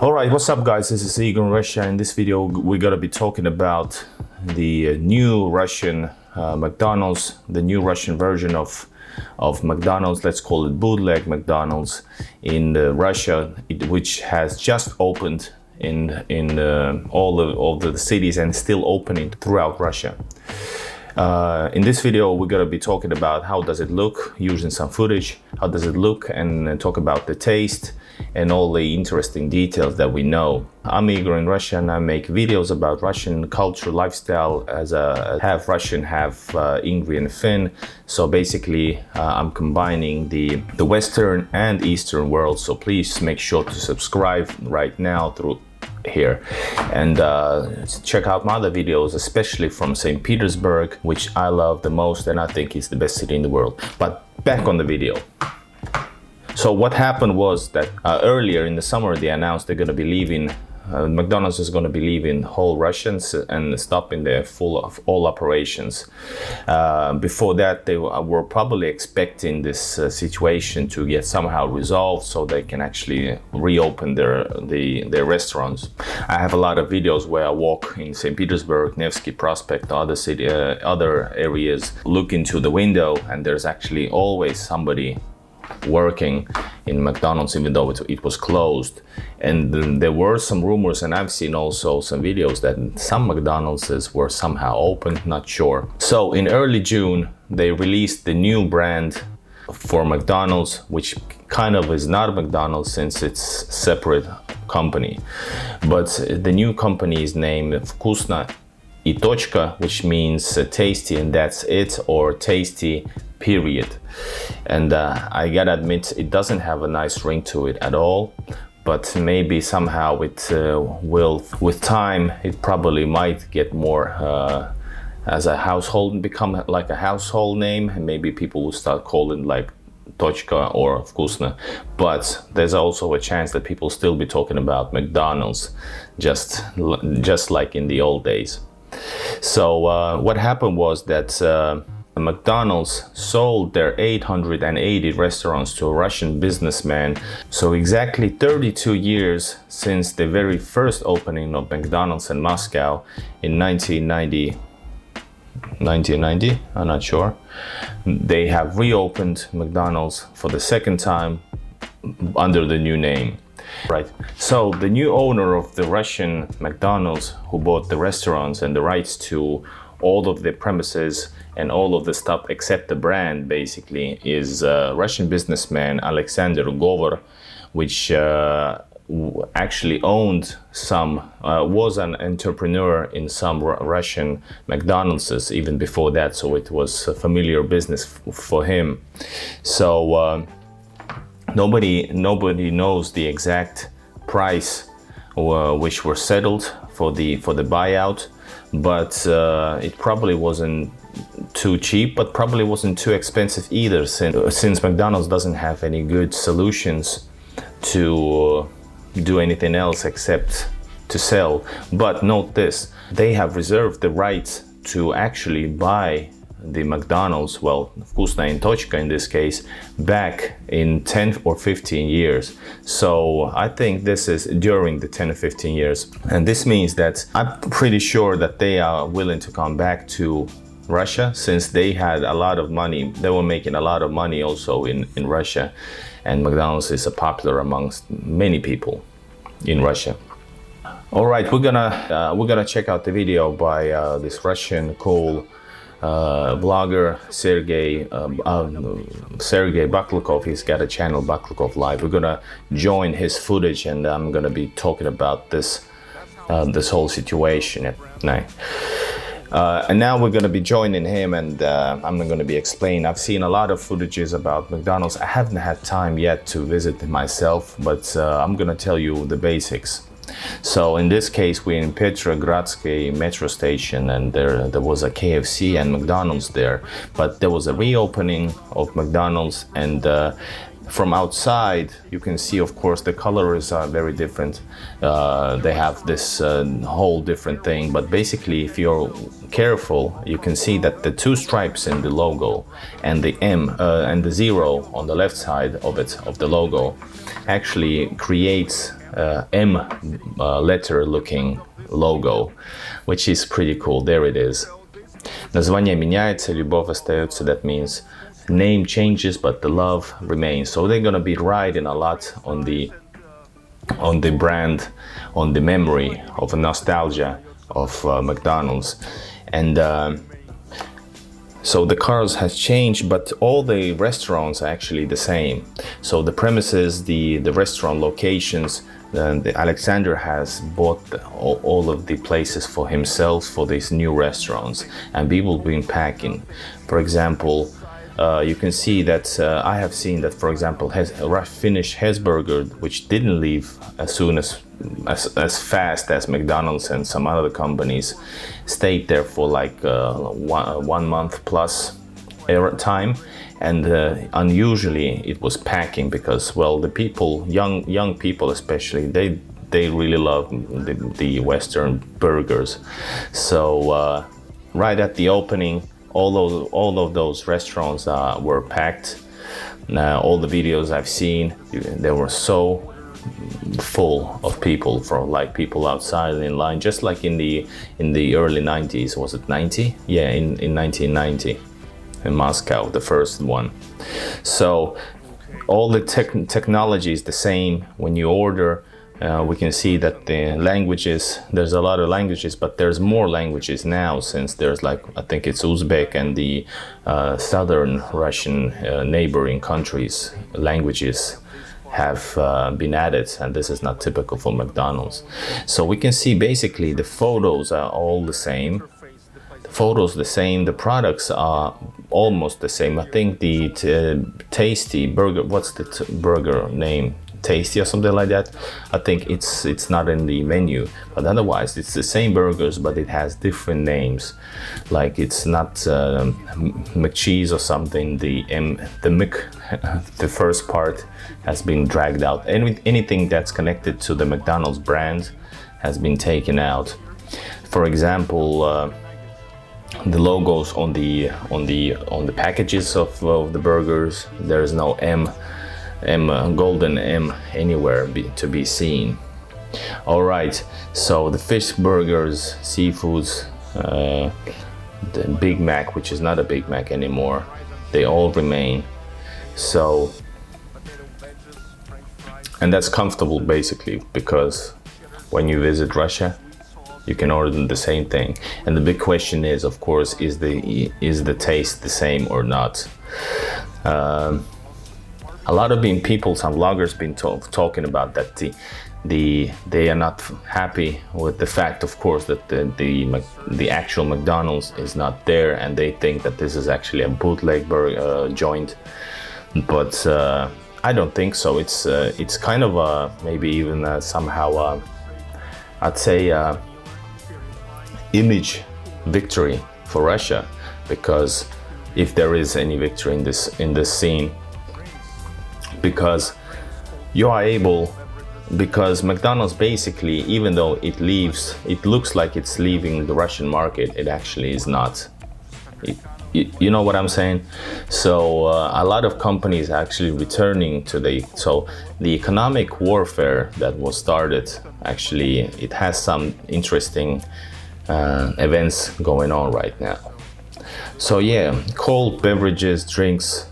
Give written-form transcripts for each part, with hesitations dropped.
All right, what's up guys, this is Igor in Russia. In this video we're gonna be talking about the new Russian McDonald's, the new Russian version of McDonald's. Let's call it bootleg McDonald's in Russia, which has just opened in all the cities and still opening throughout Russia. In this video we're going to be talking about how does it look, using some footage, how does it look, and talk about the taste and all the interesting details that we know. I'm Igor in Russia and I make videos about Russian culture, lifestyle, as a half Russian, half Ingri and Finn. So basically I'm combining the Western and Eastern world. So please make sure to subscribe right now through here and check out my other videos, especially from St. Petersburg, which I love the most and I think is the best city in the world. But back on the video. So what happened was that earlier in the summer they announced they're going to be leaving, McDonald's is going to be leaving whole Russians and stopping their all operations. Before that they were probably expecting this situation to get somehow resolved so they can actually reopen their restaurants. I have a lot of videos where I walk in St. Petersburg, Nevsky Prospect, other areas, look into the window and there's actually always somebody working in McDonald's even though it was closed. And there were some rumors, and I've seen also some videos that some McDonald's were somehow open, not sure. So in early June they released the new brand for McDonald's, which kind of is not McDonald's since it's a separate company, but the new company is named Vkusno и Tochka, which means tasty and that's it, or tasty period. And I gotta admit it doesn't have a nice ring to it at all, but maybe somehow it will, with time, it probably might get more as a household, become like a household name, and maybe people will start calling like Tochka or Vkusno. But there's also a chance that people still be talking about McDonald's, just like in the old days. So what happened was that McDonald's sold their 880 restaurants to a Russian businessman. So exactly 32 years since the very first opening of McDonald's in Moscow in 1990, I'm not sure, they have reopened McDonald's for the second time under the new name. Right. So the new owner of the Russian McDonald's, who bought the restaurants and the rights to all of the premises and all of the stuff except the brand, basically, is Russian businessman Alexander Govor, which actually owned some, was an entrepreneur in some Russian McDonald's even before that. So it was a familiar business for him. So nobody knows the exact price which were settled for the buyout, but it probably wasn't too cheap, but probably wasn't too expensive either, since McDonald's doesn't have any good solutions to do anything else except to sell. But note this, they have reserved the right to actually buy the McDonald's, well, Vkusno и Tochka in this case, back in 10 or 15 years. So I think this is during the 10 or 15 years. And this means that I'm pretty sure that they are willing to come back to Russia, since they had a lot of money. They were making a lot of money also in Russia. And McDonald's is popular amongst many people in Russia. All right, we're gonna check out the video by this Russian cool vlogger Sergey Baklukov. He's got a channel, Baklukov Live. We're gonna join his footage and I'm gonna be talking about this whole situation at night. And now we're gonna be joining him and I'm gonna be explaining. I've seen a lot of footages about McDonald's. I haven't had time yet to visit myself, but I'm gonna tell you the basics. So in this case, we're in Petrogradsky metro station and there was a KFC and McDonald's there, but there was a reopening of McDonald's, and from outside you can see, of course, the colors are very different. They have this whole different thing, but basically if you're careful you can see that the two stripes in the logo and the M and the zero on the left side of the logo actually creates M letter looking logo, which is pretty cool. There it is. Название меняется, любовь остается. That means name changes, but the love remains. So they're gonna be riding a lot on the brand, on the memory of a nostalgia of McDonald's, and so the cars has changed, but all the restaurants are actually the same. So the premises, the restaurant locations, Alexander has bought all of the places for himself for these new restaurants, and people been packing. For example, you can see that I have seen that, for example, Finnish Hesburger, which didn't leave as soon as fast as McDonald's and some other companies, stayed there for like 1 month plus time, and unusually it was packing because, well, the people, young people especially, they really love the Western burgers. So right at the opening, all of those restaurants were packed. All the videos I've seen, they were so full of people, from like people outside in line, just like in the early 90s. Was it 90? Yeah, in 1990 in Moscow, the first one. So all the technology is the same when you order. We can see that the languages, there's a lot of languages, but there's more languages now, since there's like, I think it's Uzbek and the southern Russian neighboring countries languages have been added, and this is not typical for McDonald's. So we can see basically the photos are all the same. The photos the same, the products are almost the same. I think the Tasty burger, what's the burger name? Tasty or something like that. I think it's not in the menu, but otherwise it's the same burgers, but it has different names. Like it's not McCheese or something. The Mc, the first part has been dragged out. Anything that's connected to the McDonald's brand has been taken out. For example, the logos on the packages of the burgers, there is no golden M anywhere to be seen. All right, so the fish burgers, seafoods, the Big Mac, which is not a Big Mac anymore, they all remain. So, and that's comfortable basically, because when you visit Russia, you can order the same thing. And the big question is, of course, is the taste the same or not? A lot of people, some vloggers, been talking about that they are not happy with the fact, of course, that the actual McDonald's is not there, and they think that this is actually a bootleg joint. But I don't think so. It's kind of maybe even somehow I'd say image victory for Russia, because if there is any victory in this scene, because you are able, because McDonald's basically, even though it looks like it's leaving the Russian market, it actually is not. You know what I'm saying? So a lot of companies are actually returning to so the economic warfare that was started, actually it has some interesting events going on right now. So yeah, cold beverages, drinks,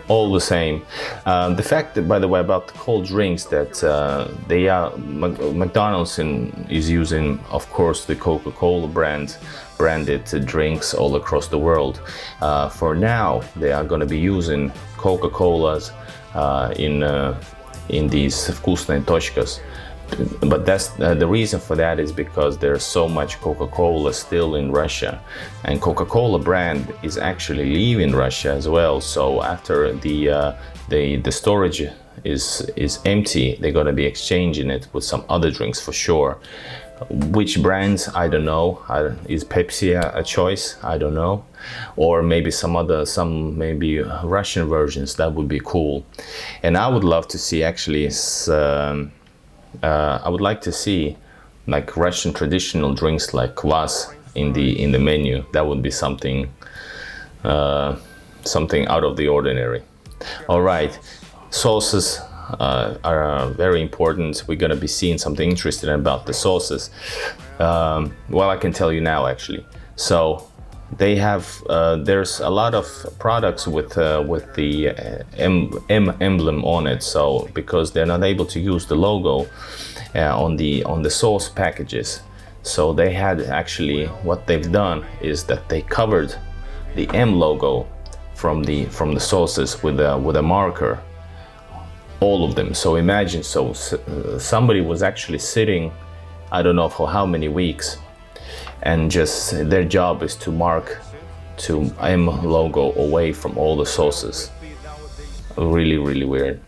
all the same. The fact that, by the way, about the cold drinks, that McDonald's is using, of course, the Coca-Cola branded drinks all across the world. For now, they are going to be using Coca-Colas in these Vkusno and Tochkas. But that's the reason for that is because there's so much Coca-Cola still in Russia, and Coca-Cola brand is actually leaving Russia as well. So after the storage is empty, they're going to be exchanging it with some other drinks for sure. Which brands, I don't know. Is Pepsi a choice? I don't know. Or maybe some maybe Russian versions. That would be cool. And I would love to see actually. I would like to see like Russian traditional drinks like kvass in the menu. That would be something something out of the ordinary. All right, sauces are very important. We're gonna be seeing something interesting about the sauces. Well, I can tell you now actually. So they have there's a lot of products with the emblem on it. So because they're not able to use the logo on the sauce packages, so they had actually, what they've done is that they covered the M logo from the sauces with a marker, all of them. So imagine, somebody was actually sitting, I don't know for how many weeks, and just their job is to mark to M logo away from all the sauces. Really, really weird.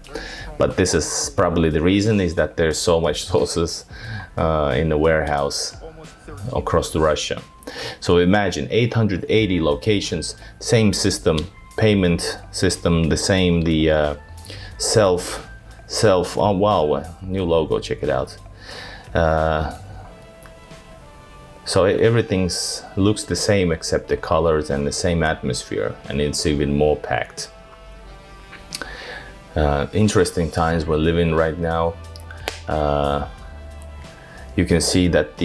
But this is probably the reason, is that there's so much sauces in the warehouse across Russia. So imagine 880 locations, same system, payment system, the same, the oh wow, new logo, check it out. So everything looks the same except the colors and the same atmosphere, and it's even more packed. Interesting times we're living right now. You can see that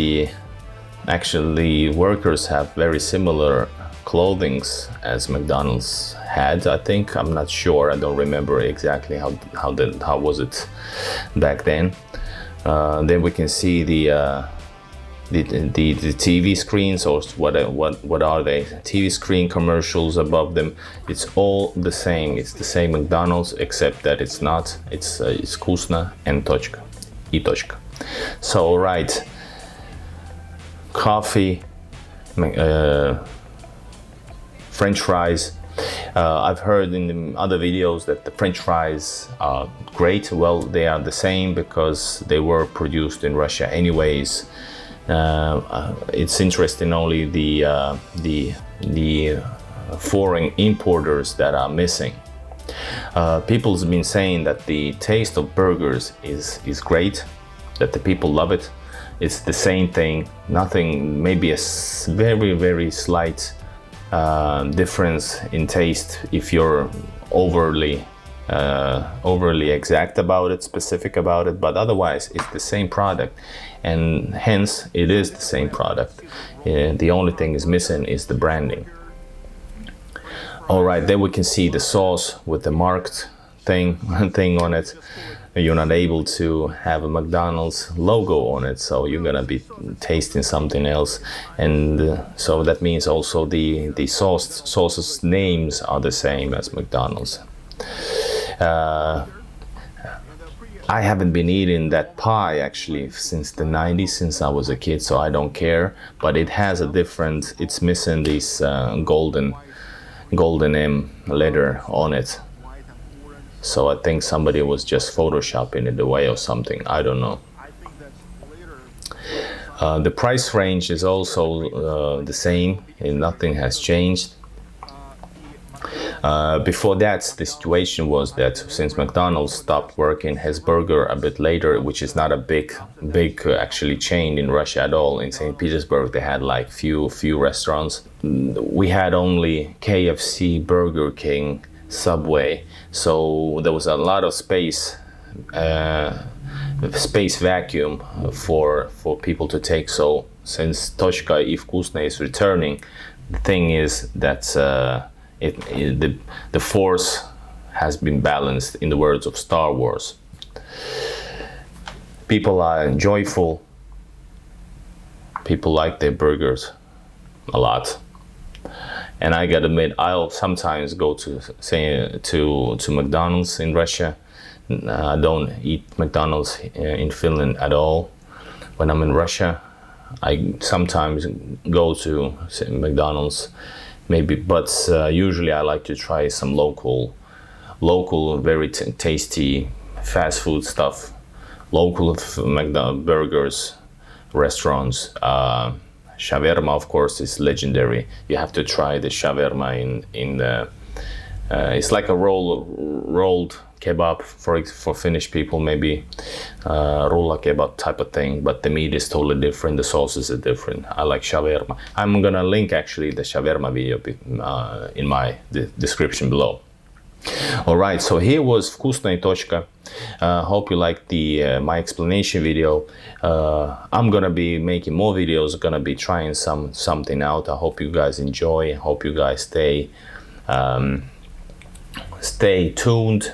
actually workers have very similar clothings as McDonald's had, I think. I'm not sure, I don't remember exactly how was it back then. Then we can see the TV screens, or what are they? TV screen commercials above them. It's all the same. It's the same McDonald's, except that it's not. It's Vkusno and Tochka, Tochka. So right, coffee, French fries. I've heard in the other videos that the French fries are great. Well, they are the same because they were produced in Russia anyways. It's interesting only the foreign importers that are missing. People's been saying that the taste of burgers is great, that the people love it. It's the same thing, nothing, maybe a very, very slight difference in taste if you're overly exact about it, specific about it, but otherwise it's the same product, and hence it is the same product. The only thing is missing is the branding. All right, then we can see the sauce with the marked thing on it. You're not able to have a McDonald's logo on it, so you're gonna be tasting something else, and so that means also the sauces names are the same as McDonald's. I haven't been eating that pie actually since the 90s, since I was a kid, so I don't care, but it has a different, it's missing this golden M letter on it. So I think somebody was just photoshopping it away or something, I don't know. The price range is also the same, and nothing has changed. Before that, the situation was that since McDonald's stopped working his burger a bit later, which is not a big actually chain in Russia at all. In St. Petersburg, they had like few restaurants. We had only KFC, Burger King, Subway. So there was a lot of space vacuum for people to take. So since Tochka и Vkusno is returning, the thing is that the force has been balanced, in the words of Star Wars. People are joyful. People like their burgers a lot. And I gotta admit, I'll sometimes go to McDonald's in Russia. I don't eat McDonald's in Finland at all. When I'm in Russia, I sometimes go to McDonald's, maybe, but usually I like to try some local, very tasty fast food stuff, local McDonald's burgers, restaurants. Shawarma, of course, is legendary. You have to try the shawarma in the. It's like a rolled kebab for Finnish people, maybe rulla kebab type of thing, but the meat is totally different, the sauces are different. I like shawarma. I'm gonna link actually the shawarma video in my description below. All right, so here was Vkusno and Tochka. Hope you liked the my explanation video. I'm gonna be making more videos, gonna be trying something out. I hope you guys enjoy. Hope you guys stay tuned.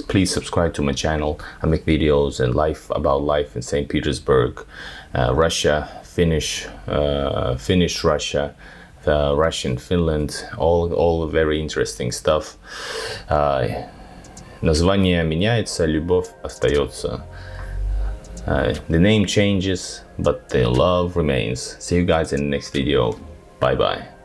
Please subscribe to my channel. I make videos and about life in St. Petersburg, Russia, Finnish Russia, Russian Finland, all very interesting stuff. Название меняется, любовь остается. The name changes, but the love remains. See you guys in the next video. Bye bye.